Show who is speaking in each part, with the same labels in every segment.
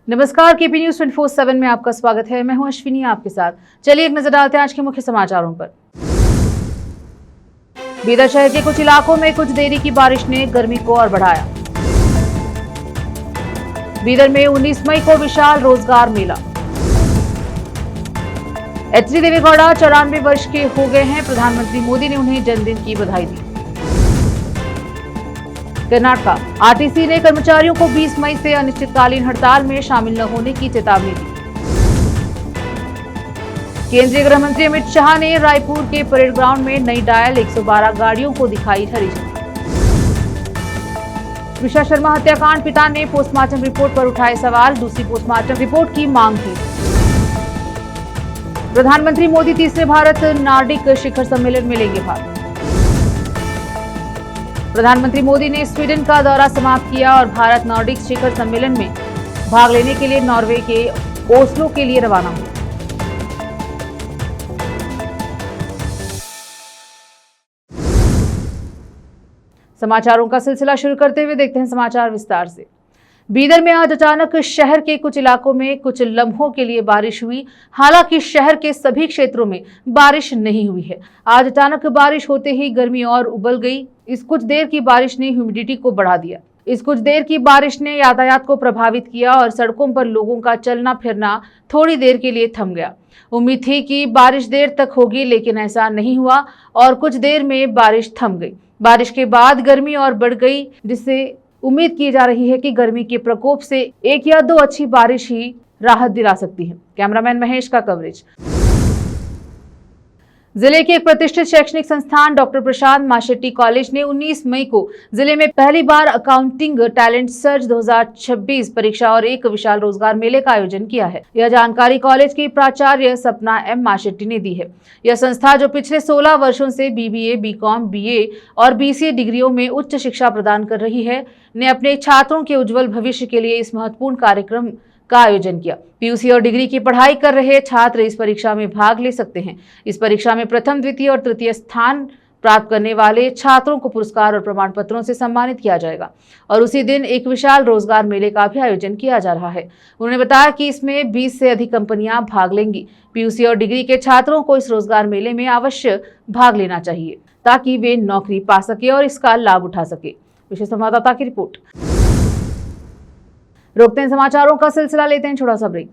Speaker 1: नमस्कार, KP news 24/7 में आपका स्वागत है। मैं हूं अश्विनी आपके साथ। चलिए एक नजर डालते हैं आज के मुख्य समाचारों पर। बीदर शहर के कुछ इलाकों में कुछ देरी की बारिश ने गर्मी को और बढ़ाया। बीदर में 19 मई को विशाल रोजगार मेला। एच.डी. देवेगौड़ा 94 वर्ष के हो गए हैं। प्रधानमंत्री मोदी ने उन्हें जन्मदिन की बधाई दी। कर्नाटक आरटीसी ने कर्मचारियों को 20 मई से अनिश्चितकालीन हड़ताल में शामिल न होने की चेतावनी दी। केंद्रीय गृह मंत्री अमित शाह ने रायपुर के परेड ग्राउंड में नई डायल 112 गाड़ियों को दिखाई हरी झंडी। त्रिशा शर्मा हत्याकांड पिता ने पोस्टमार्टम रिपोर्ट पर उठाए सवाल। दूसरी पोस्टमार्टम रिपोर्ट की मांग की। प्रधानमंत्री मोदी तीसरे भारत नॉर्डिक शिखर सम्मेलन में लेंगे भाग। प्रधानमंत्री मोदी ने स्वीडन का दौरा समाप्त किया और भारत नॉर्डिक शिखर सम्मेलन में भाग लेने के लिए नॉर्वे के ओस्लो के लिए रवाना हुए। समाचारों का सिलसिला शुरू करते हुए देखते हैं समाचार विस्तार से। बीदर में आज अचानक शहर के कुछ इलाकों में कुछ लम्हों के लिए बारिश हुई। हालांकि शहर के सभी क्षेत्रों में बारिश नहीं हुई है। आज अचानक बारिश होते ही गर्मी और उबल गई। इस कुछ देर की बारिश ने ह्यूमिडिटी को बढ़ा दिया। इस कुछ देर की बारिश ने यातायात को प्रभावित किया और सड़कों पर लोगों का चलना फिरना थोड़ी देर के लिए थम गया। उम्मीद थी कि बारिश देर तक होगी, लेकिन ऐसा नहीं हुआ और कुछ देर में बारिश थम गई। बारिश के बाद गर्मी और बढ़ गई, जिससे उम्मीद की जा रही है कि गर्मी के प्रकोप से एक या दो अच्छी बारिश ही राहत दिला सकती है। कैमरामैन महेश का कवरेज। जिले के एक प्रतिष्ठित शैक्षणिक संस्थान डॉक्टर प्रशांत माशेट्टी कॉलेज ने 19 मई को जिले में पहली बार अकाउंटिंग टैलेंट सर्च 2026 परीक्षा और एक विशाल रोजगार मेले का आयोजन किया है। यह जानकारी कॉलेज की प्राचार्य सपना एम माशेट्टी ने दी है। यह संस्था जो पिछले 16 वर्षों से बीबीए, बीकॉम, बीए और बीसीए डिग्रियों में उच्च शिक्षा प्रदान कर रही है, ने अपने छात्रों के उज्जवल भविष्य के लिए इस महत्वपूर्ण कार्यक्रम का आयोजन किया। पीयूसी और डिग्री की पढ़ाई कर रहे छात्र इस परीक्षा में भाग ले सकते हैं। इस परीक्षा में प्रथम, द्वितीय और तृतीय स्थान प्राप्त करने वाले छात्रों को पुरस्कार और प्रमाण पत्रों से सम्मानित किया जाएगा और उसी दिन एक विशाल रोजगार मेले का भी आयोजन किया जा रहा है। उन्होंने बताया कि इसमें 20 से अधिक कंपनियां भाग लेंगी। पीयूसी और डिग्री के छात्रों को इस रोजगार मेले में अवश्य भाग लेना चाहिए ताकि वे नौकरी पा सके और इसका लाभ उठा सके। विशेष संवाददाता की रिपोर्ट। रोकते हैं समाचारों का सिलसिला, लेते हैं छोटा सा ब्रेक।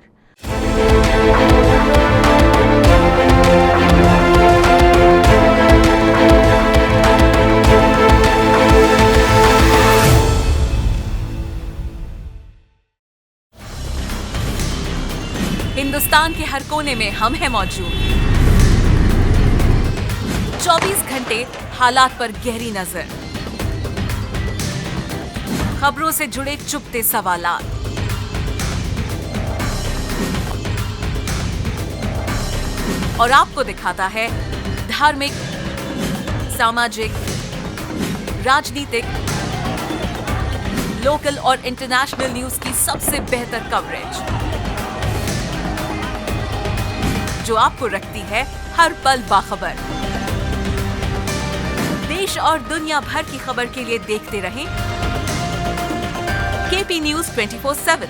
Speaker 2: हिंदुस्तान के हर कोने में हम हैं मौजूद। 24 घंटे हालात पर गहरी नजर, खबरों से जुड़े चुपते सवालात, और आपको दिखाता है धार्मिक, सामाजिक, राजनीतिक, लोकल और इंटरनेशनल न्यूज की सबसे बेहतर कवरेज, जो आपको रखती है हर पल बाखबर। देश और दुनिया भर की खबर के लिए देखते रहें KP news 24/7।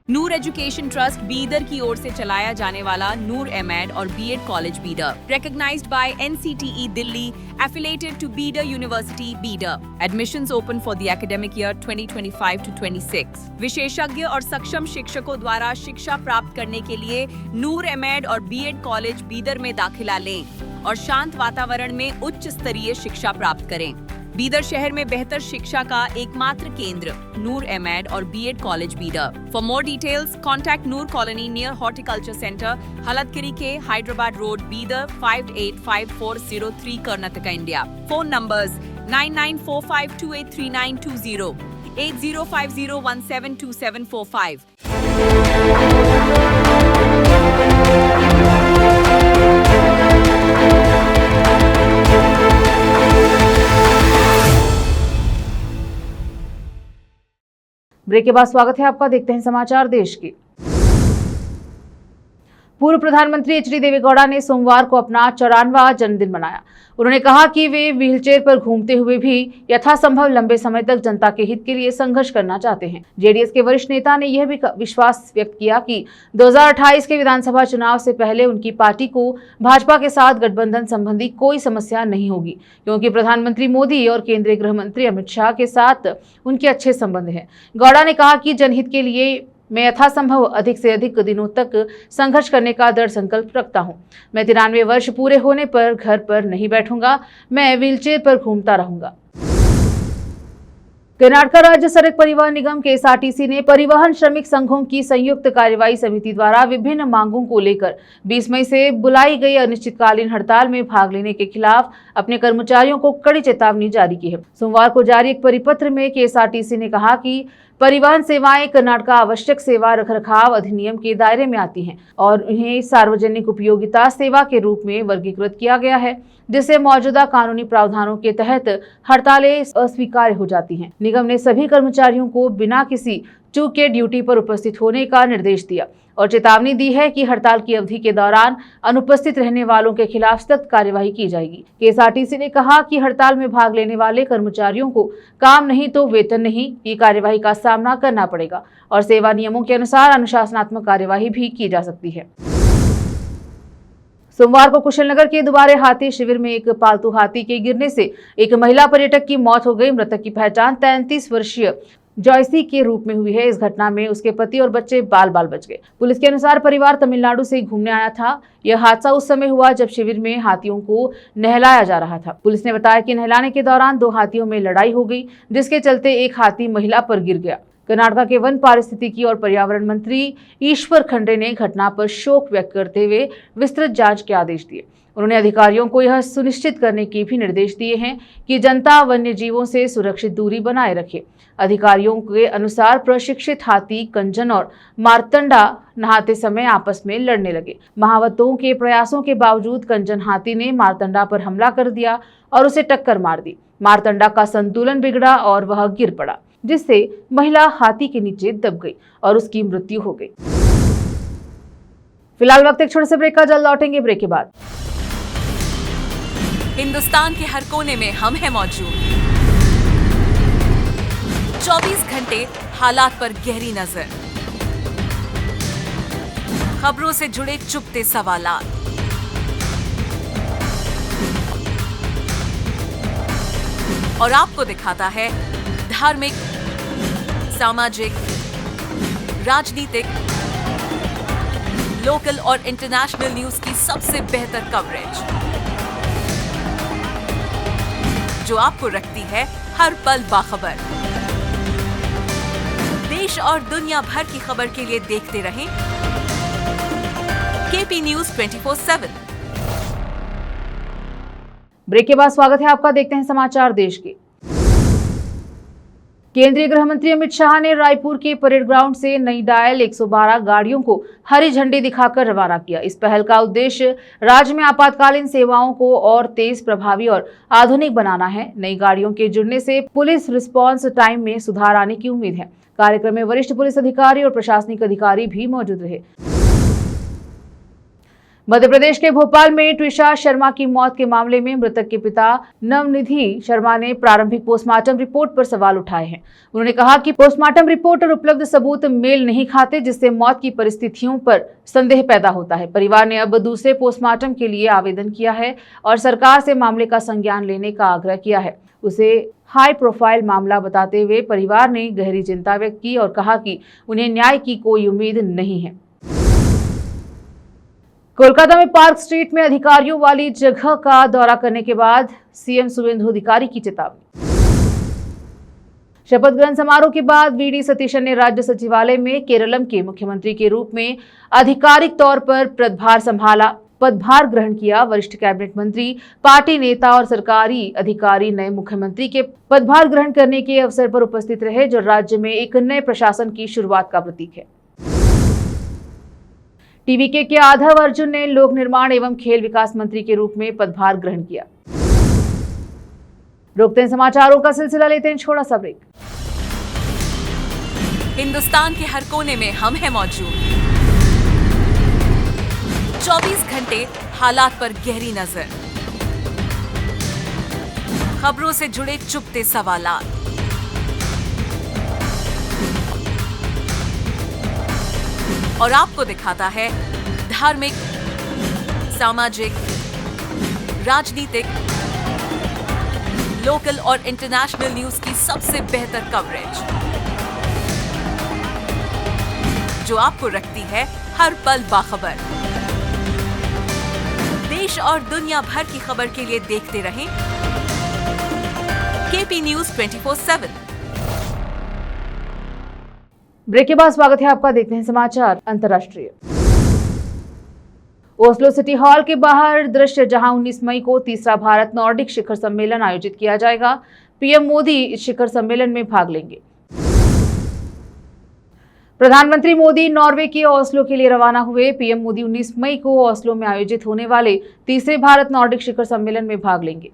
Speaker 3: Noor education trust Bidar की ओर से चलाया जाने वाला नूर एमएड और BEd college Bidar, recognized by NCTE Delhi, affiliated to Bidar University, Bidar. Admissions open for the academic year 2025 to 26. विशेषज्ञ और सक्षम शिक्षकों द्वारा शिक्षा प्राप्त करने के लिए नूर एमएड और बीएड कॉलेज बीदर में दाखिला लें और शांत वातावरण में उच्च स्तरीय शिक्षा प्राप्त करें। बीदर शहर में बेहतर शिक्षा का एकमात्र केंद्र नूर एमएड और BEd college Bidar. For more details contact Noor colony near horticulture centre, Haladgiri के Hyderabad road, Bidar 585403 Karnataka, India. Phone numbers 9945283920, 8050172745।
Speaker 1: Break के बाद स्वागत है आपका। देखते हैं समाचार देश के। पूर्व प्रधानमंत्री एच डी देवेगौड़ा ने सोमवार को अपना 94वां जन्मदिन मनाया। उन्होंने कहा कि वे व्हीलचेयर पर घूमते हुए भी यथासंभव लंबे समय तक जनता के हित के लिए संघर्ष करना चाहते हैं। जेडीएस के वरिष्ठ नेता ने यह भी विश्वास व्यक्त किया कि 2028 के विधानसभा चुनाव से पहले उनकी पार्टी को भाजपा के साथ गठबंधन संबंधी कोई समस्या नहीं होगी, क्योंकि प्रधानमंत्री मोदी और केंद्रीय गृह मंत्री अमित शाह के साथ उनके अच्छे संबंध हैं। गौड़ा ने कहा कि जनहित के लिए मैं यथासंभव अधिक से अधिक दिनों तक संघर्ष करने का दृढ़ संकल्प रखता हूं। मैं 93 वर्ष पूरे होने पर घर पर नहीं बैठूंगा, मैं व्हीलचेयर पर घूमता रहूंगा। कर्नाटक राज्य सड़क परिवहन निगम केएसआरटीसी ने परिवहन श्रमिक संघों की संयुक्त कार्यवाही समिति द्वारा विभिन्न मांगों को लेकर 20 मई से बुलाई गई अनिश्चितकालीन हड़ताल में भाग लेने के खिलाफ अपने कर्मचारियों को कड़ी चेतावनी जारी की है। सोमवार को जारी एक परिपत्र में केएसआरटीसी ने कहा कि परिवहन सेवाएं कर्नाटक आवश्यक सेवा रखरखाव अधिनियम के दायरे में आती हैं और उन्हें सार्वजनिक उपयोगिता सेवा के रूप में वर्गीकृत किया गया है, जिससे मौजूदा कानूनी प्रावधानों के तहत हड़तालें अस्वीकार्य हो जाती हैं। निगम ने सभी कर्मचारियों को बिना किसी चूक के ड्यूटी पर उपस्थित होने का निर्देश दिया और चेतावनी दी है कि हड़ताल की अवधि के दौरान अनुपस्थित रहने वालों के खिलाफ सख्त कार्यवाही की जाएगी। केएसआरटीसी ने कहा कि हड़ताल में भाग लेने वाले कर्मचारियों को काम नहीं तो वेतन नहीं की कार्यवाही का सामना करना पड़ेगा और सेवा नियमों के अनुसार अनुशासनात्मक कार्यवाही भी की जा सकती है। सोमवार को कुशलनगर के दुबारे हाथी शिविर में एक पालतू हाथी के गिरने से एक महिला पर्यटक की मौत हो गई। मृतक की पहचान 33 वर्षीय जॉयसी के रूप में हुई है। इस घटना में उसके पति और बच्चे बाल बाल बच गए। पुलिस के अनुसार परिवार तमिलनाडु से घूमने आया था। यह हादसा उस समय हुआ जब शिविर में हाथियों को नहलाया जा रहा था। पुलिस ने बताया कि नहलाने के दौरान 2 हाथियों में लड़ाई हो गई, जिसके चलते एक हाथी महिला पर गिर गया। कर्नाटक के वन पारिस्थितिकी और पर्यावरण मंत्री ईश्वर खंड्रे ने घटना पर शोक व्यक्त करते हुए विस्तृत जांच के आदेश दिए। उन्होंने अधिकारियों को यह सुनिश्चित करने के भी निर्देश दिए हैं कि जनता वन्य जीवों से सुरक्षित दूरी बनाए रखे। अधिकारियों के अनुसार प्रशिक्षित हाथी कंजन और मारतंडा नहाते समय आपस में लड़ने लगे। महावतों के प्रयासों के बावजूद कंजन हाथी ने मारतंडा पर हमला कर दिया और उसे टक्कर मार दी। मारतंडा का संतुलन बिगड़ा और वह गिर पड़ा, जिससे महिला हाथी के नीचे दब गई और उसकी मृत्यु हो गई। फिलहाल वक्त एक छोटे से ब्रेक का, जल्द लौटेंगे ब्रेक के बाद।
Speaker 2: हिंदुस्तान के हर कोने में हम हैं मौजूद। 24 घंटे हालात पर गहरी नजर, खबरों से जुड़े चुपते सवालात, और आपको दिखाता है धार्मिक, सामाजिक, राजनीतिक, लोकल और इंटरनेशनल न्यूज की सबसे बेहतर कवरेज, जो आपको रखती है हर पल बाखबर। देश और दुनिया भर की खबर के लिए देखते रहें केपी न्यूज 24/7।
Speaker 1: ब्रेक के बाद स्वागत है आपका। देखते हैं समाचार देश के। केंद्रीय गृह मंत्री अमित शाह ने रायपुर के परेड ग्राउंड से नई डायल 112 गाड़ियों को हरी झंडी दिखाकर रवाना किया। इस पहल का उद्देश्य राज्य में आपातकालीन सेवाओं को और तेज, प्रभावी और आधुनिक बनाना है। नई गाड़ियों के जुड़ने से पुलिस रिस्पांस टाइम में सुधार आने की उम्मीद है। कार्यक्रम में वरिष्ठ पुलिस अधिकारी और प्रशासनिक अधिकारी भी मौजूद रहे। मध्य प्रदेश के भोपाल में ट्विशा शर्मा की मौत के मामले में मृतक के पिता नवनिधि शर्मा ने प्रारंभिक पोस्टमार्टम रिपोर्ट पर सवाल उठाए हैं। उन्होंने कहा कि पोस्टमार्टम रिपोर्ट और उपलब्ध सबूत मेल नहीं खाते, जिससे मौत की परिस्थितियों पर संदेह पैदा होता है। परिवार ने अब दूसरे पोस्टमार्टम के लिए आवेदन किया है और सरकार से मामले का संज्ञान लेने का आग्रह किया है। उसे हाई प्रोफाइल मामला बताते हुए परिवार ने गहरी चिंता व्यक्त की और कहा कि उन्हें न्याय की कोई उम्मीद नहीं है। कोलकाता में पार्क स्ट्रीट में अधिकारियों वाली जगह का दौरा करने के बाद सीएम शुवेंदु अधिकारी की चेतावनी। शपथ ग्रहण समारोह के बाद वीडी सतीशन ने राज्य सचिवालय में केरलम के मुख्यमंत्री के रूप में आधिकारिक तौर पर पदभार ग्रहण किया। वरिष्ठ कैबिनेट मंत्री, पार्टी नेता और सरकारी अधिकारी नए मुख्यमंत्री के पदभार ग्रहण करने के अवसर पर उपस्थित रहे, जो राज्य में एक नए प्रशासन की शुरुआत का प्रतीक है। टीवीके के आधव अर्जुन ने लोक निर्माण एवं खेल विकास मंत्री के रूप में पदभार ग्रहण किया। रोकते हैं समाचारों का सिलसिला, लेते हैं छोटा सा ब्रेक।
Speaker 2: हिंदुस्तान के हर कोने में हम हैं मौजूद। 24 घंटे हालात पर गहरी नजर, खबरों से जुड़े चुपते सवालात, और आपको दिखाता है धार्मिक, सामाजिक, राजनीतिक, लोकल और इंटरनेशनल न्यूज की सबसे बेहतर कवरेज, जो आपको रखती है हर पल बाखबर। देश और दुनिया भर की खबर के लिए देखते रहें केपी न्यूज 24/7।
Speaker 1: ब्रेक के बाद स्वागत है आपका। देखते हैं समाचार अंतर्राष्ट्रीय। ओस्लो सिटी हॉल के बाहर दृश्य, जहां 19 मई को तीसरा भारत नॉर्डिक शिखर सम्मेलन आयोजित किया जाएगा। पीएम मोदी इस शिखर सम्मेलन में भाग लेंगे। प्रधानमंत्री मोदी नॉर्वे के ओस्लो के लिए रवाना हुए। पीएम मोदी 19 मई को ओस्लो में आयोजित होने वाले तीसरे भारत नॉर्डिक शिखर सम्मेलन में भाग लेंगे।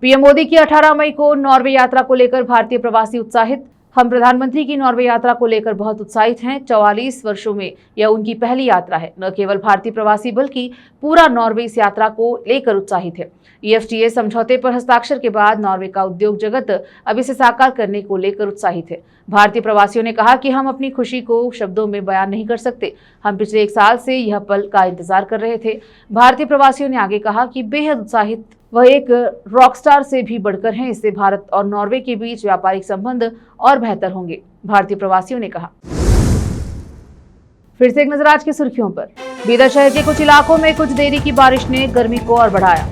Speaker 1: पीएम मोदी की 18 मई को नॉर्वे यात्रा को लेकर भारतीय प्रवासी उत्साहित। हम प्रधानमंत्री की नॉर्वे यात्रा को लेकर बहुत उत्साहित हैं। 44 वर्षों में यह उनकी पहली यात्रा है। न केवल भारतीय प्रवासी बल्कि पूरा नॉर्वे इस यात्रा को लेकर उत्साहित है। EFTA समझौते पर हस्ताक्षर के बाद नॉर्वे का उद्योग जगत अब इसे साकार करने को लेकर उत्साहित है। भारतीय प्रवासियों ने कहा कि हम अपनी खुशी को शब्दों में बयान नहीं कर सकते। हम पिछले 1 साल से यह पल का इंतजार कर रहे थे। भारतीय प्रवासियों ने आगे कहा कि बेहद उत्साहित वह एक रॉकस्टार से भी बढ़कर हैं। इससे भारत और नॉर्वे के बीच व्यापारिक संबंध और बेहतर होंगे, भारतीय प्रवासियों ने कहा। फिर से एक नजर आज की सुर्खियों पर। बीदर शहर के कुछ इलाकों में कुछ देरी की बारिश ने गर्मी को और बढ़ाया।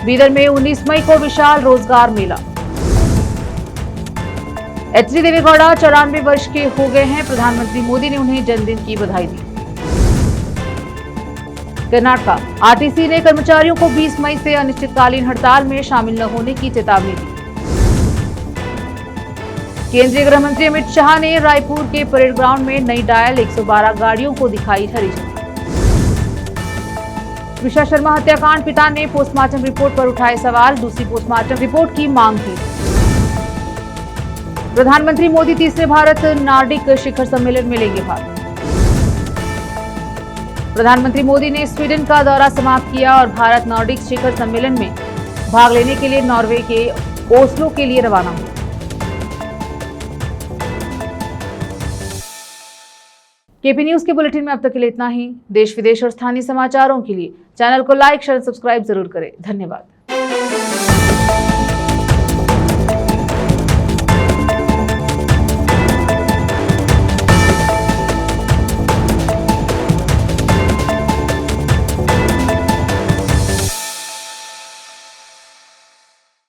Speaker 1: बीदर में 19 मई को विशाल रोजगार मेला। HD देवेगौड़ा 94 वर्ष के हो गए हैं। प्रधानमंत्री मोदी ने उन्हें जन्मदिन की बधाई दी। कर्नाटका RTC ने कर्मचारियों को 20 मई से अनिश्चितकालीन हड़ताल में शामिल न होने की चेतावनी दी। केंद्रीय गृह मंत्री अमित शाह ने रायपुर के परेड ग्राउंड में नई डायल 112 गाड़ियों को दिखाई हरी झंडी। त्रिशा शर्मा हत्याकांड, पिता ने पोस्टमार्टम रिपोर्ट पर उठाए सवाल। दूसरी पोस्टमार्टम रिपोर्ट की मांग की। प्रधानमंत्री मोदी तीसरे भारत नॉर्डिक शिखर सम्मेलन में लेंगे भाग। प्रधानमंत्री मोदी ने स्वीडन का दौरा समाप्त किया और भारत नॉर्डिक शिखर सम्मेलन में भाग लेने के लिए नॉर्वे के ओस्लो के लिए रवाना हुए। केपी न्यूज के बुलेटिन में अब तक के लिए इतना ही। देश विदेश और स्थानीय समाचारों के लिए चैनल को लाइक, शेयर, सब्सक्राइब जरूर करें। धन्यवाद।